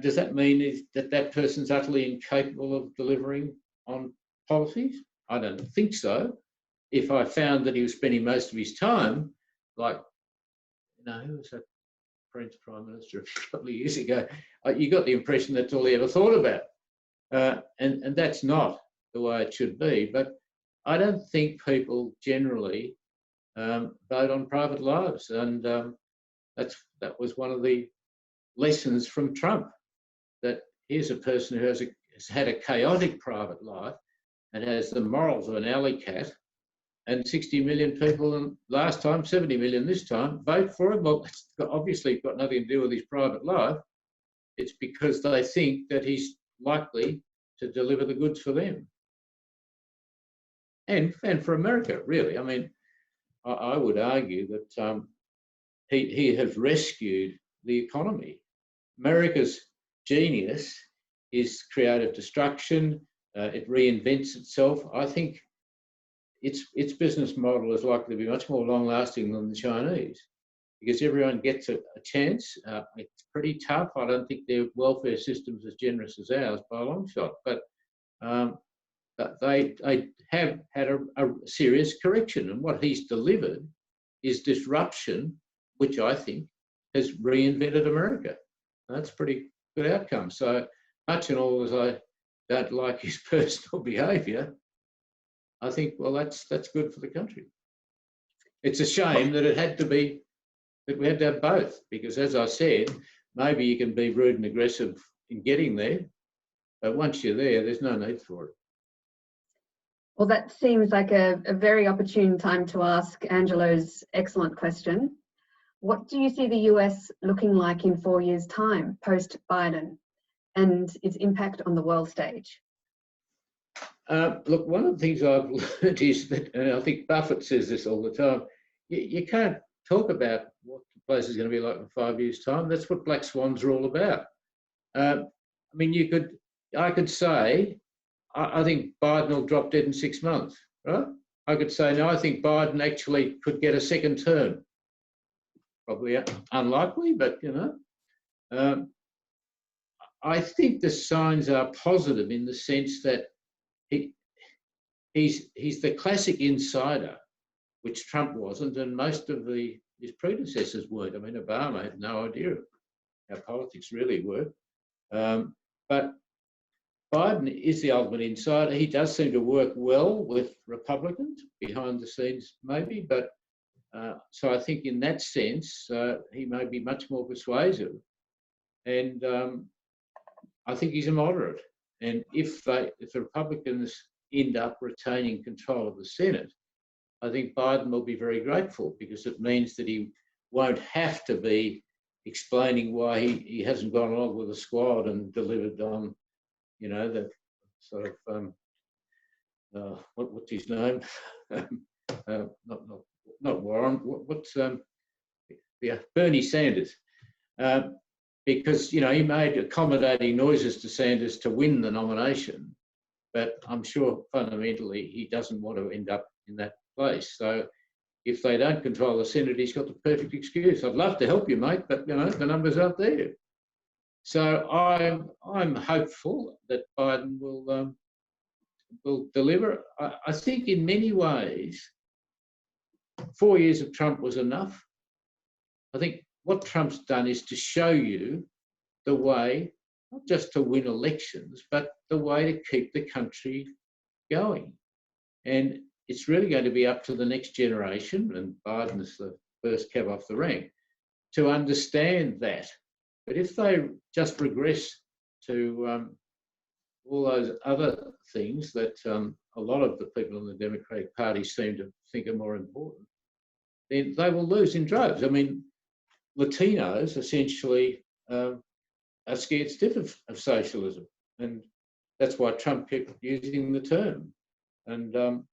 does that mean that person's utterly incapable of delivering on policies? I don't think so. If I found that he was spending most of his time, like, who was that French Prime Minister a couple of years ago? You got the impression that's all he ever thought about. And that's not the way it should be. But I don't think people generally vote on private lives. And that was one of the lessons from Trump, that here's a person who has had a chaotic private life and has the morals of an alley cat, and 60 million people, and last time 70 million this time, vote for him. Well, it's obviously got nothing to do with his private life. It's because they think that he's likely to deliver the goods for them. And for America, really. I mean, I would argue that he has rescued the economy. America's genius is creative destruction. It reinvents itself. I think its business model is likely to be much more long-lasting than the Chinese, because everyone gets a chance. It's pretty tough. I don't think their welfare system's as generous as ours by a long shot, but they have had a serious correction, and what he's delivered is disruption, which I think has reinvented America. That's a pretty good outcome. So much and all as I don't like his personal behaviour, I think, well, that's good for the country. It's a shame that we had to have both, because as I said, maybe you can be rude and aggressive in getting there, but once you're there, there's no need for it. Well, that seems like a very opportune time to ask Angelo's excellent question. What do you see the US looking like in 4 years' time, post-Biden, and its impact on the world stage? Look, one of the things I've learned is that, and I think Buffett says this all the time, you can't talk about what the place is going to be like in 5 years' time. That's what black swans are all about. I mean, I could say, I think Biden will drop dead in 6 months, right? I could say, no, I think Biden actually could get a second term. Probably unlikely, but, I think the signs are positive in the sense that he's the classic insider which Trump wasn't, and most of his predecessors weren't. I mean, Obama had no idea how politics really work. But Biden is the ultimate insider. He does seem to work well with Republicans behind the scenes, maybe, but so I think in that sense, he may be much more persuasive. And I think he's a moderate. And if the Republicans end up retaining control of the Senate, I think Biden will be very grateful, because it means that he won't have to be explaining why he hasn't gone along with the squad and delivered on, you know, the sort of, what's his name? Not Warren, what's Bernie Sanders. Because, you know, he made accommodating noises to Sanders to win the nomination, but I'm sure fundamentally he doesn't want to end up in that place. So if they don't control the Senate, he's got the perfect excuse. I'd love to help you, mate, but, you know, the numbers aren't there. So I'm hopeful that Biden will deliver. I think in many ways, 4 years of Trump was enough. I think what Trump's done is to show you the way, not just to win elections, but the way to keep the country going. And it's really going to be up to the next generation, and Biden is the first cab off the rank, to understand that. But if they just regress to all those other things that a lot of the people in the Democratic Party seem to think are more important, then they will lose in droves. I mean, Latinos essentially are scared stiff of socialism, and that's why Trump kept using the term. And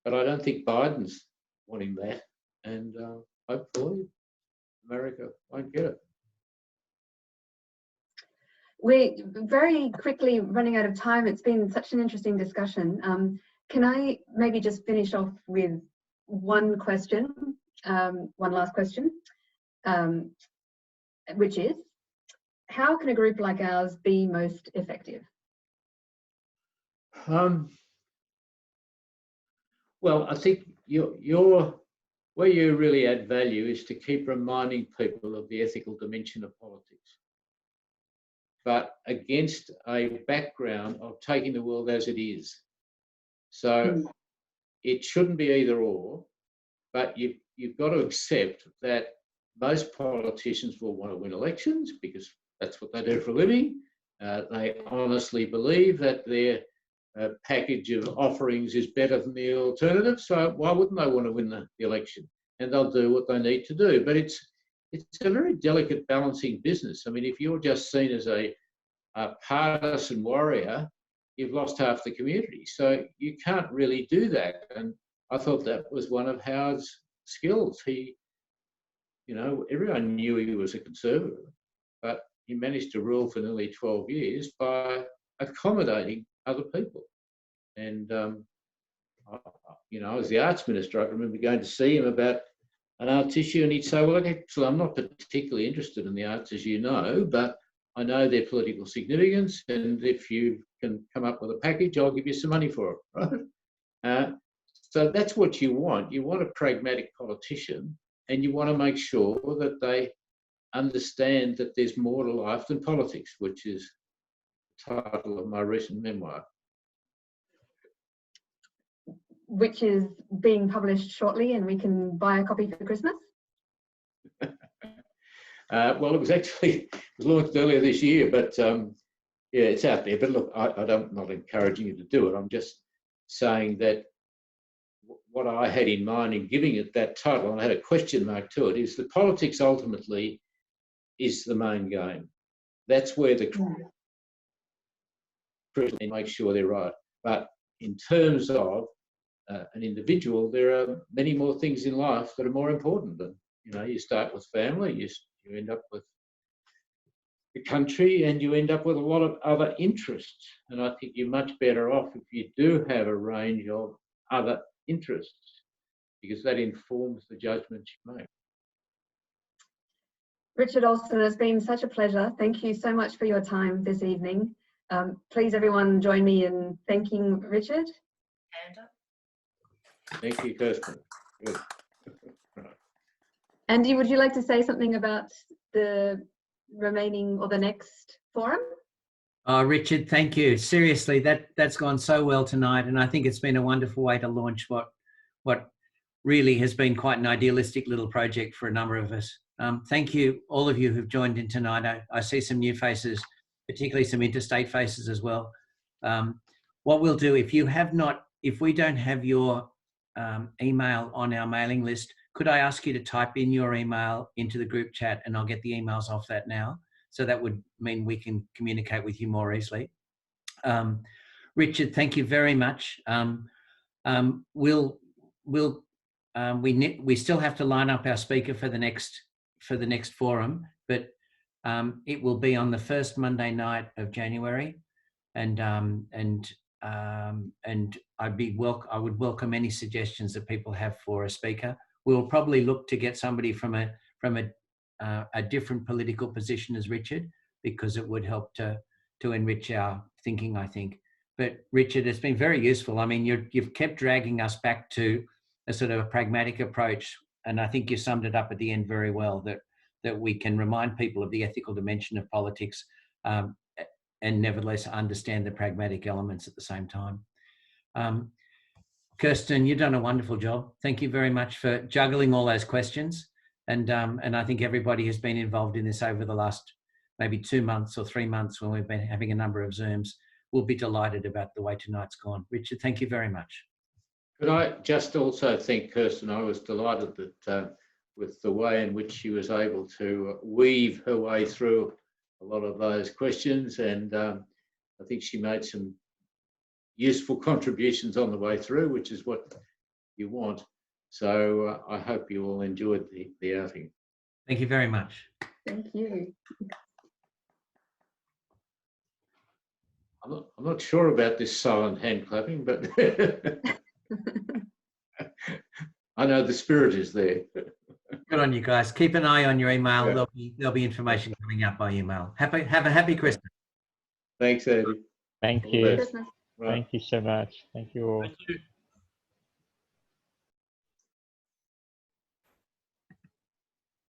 but I don't think Biden's wanting that, and hopefully America won't get it. We're very quickly running out of time. It's been such an interesting discussion. Can I maybe just finish off with one question, one last question, which is, how can a group like ours be most effective? Well, I think where you really add value is to keep reminding people of the ethical dimension of politics, but against a background of taking the world as it is. So it shouldn't be either or, but you've got to accept that most politicians will want to win elections because that's what they do for a living. They honestly believe that their package of offerings is better than the alternative, so why wouldn't they want to win the election? And they'll do what they need to do. But it's a very delicate balancing business. I mean, if you're just seen as a partisan warrior, you've lost half the community. So you can't really do that. And I thought that was one of Howard's skills. He, you know, everyone knew he was a conservative, but he managed to rule for nearly 12 years by accommodating other people. And, you know, as the arts minister, I remember going to see him about an arts issue, and he'd say, well, actually, I'm not particularly interested in the arts, as you know, but I know their political significance, and if you can come up with a package, I'll give you some money for it, right? So that's what you want. You want a pragmatic politician, and you want to make sure that they understand that there's more to life than politics, which is the title of my recent memoir. Which is being published shortly, and we can buy a copy for Christmas? Well, it was launched earlier this year, but yeah, it's out there. But look, I'm not encouraging you to do it. I'm just saying that what I had in mind in giving it that title, and I had a question mark to it, is that politics ultimately is the main game. That's where the critics make sure they're right. But in terms of an individual, there are many more things in life that are more important than, you know, you start with family, you end up with the country, and you end up with a lot of other interests. And I think you're much better off if you do have a range of other interests, because that informs the judgments you make. Richard Alston, it's been such a pleasure. Thank you so much for your time this evening. Please, everyone, join me in thanking Richard. Thank you, Kirsten. Good. Right. Andy, would you like to say something about the remaining or the next forum? Oh, Richard, thank you. Seriously, that's gone so well tonight, and I think it's been a wonderful way to launch what really has been quite an idealistic little project for a number of us. Thank you, all of you who've joined in tonight. I see some new faces, particularly some interstate faces as well. What we'll do, if we don't have your email on our mailing list, could I ask you to type in your email into the group chat, and I'll get the emails off that now. So that would mean we can communicate with you more easily. Richard, thank you very much. We still have to line up our speaker for the next forum, but it will be on the first Monday night of January, and I would welcome any suggestions that people have for a speaker. We'll probably look to get somebody from a different political position as Richard, because it would help to enrich our thinking, I think. But Richard, it's been very useful. I mean, you've kept dragging us back to a sort of a pragmatic approach, and I think you summed it up at the end very well, that we can remind people of the ethical dimension of politics, and nevertheless understand the pragmatic elements at the same time. Kirsten, you've done a wonderful job. Thank you very much for juggling all those questions. And I think everybody has been involved in this over the last maybe 2 months or 3 months when we've been having a number of Zooms. We'll be delighted about the way tonight's gone. Richard, thank you very much. Could I just also thank Kirsten? I was delighted that with the way in which she was able to weave her way through a lot of those questions, and I think she made some useful contributions on the way through, which is what you want. So I hope you all enjoyed the outing. Thank you very much. Thank you. I'm not sure about this silent hand clapping, but I know the spirit is there. Good on you guys. Keep an eye on your email. Yeah. There'll be information coming out by email. Have a happy Christmas. Thanks, Andy. Thank All the you. best. Right. Thank you so much. Thank you all. Thank you.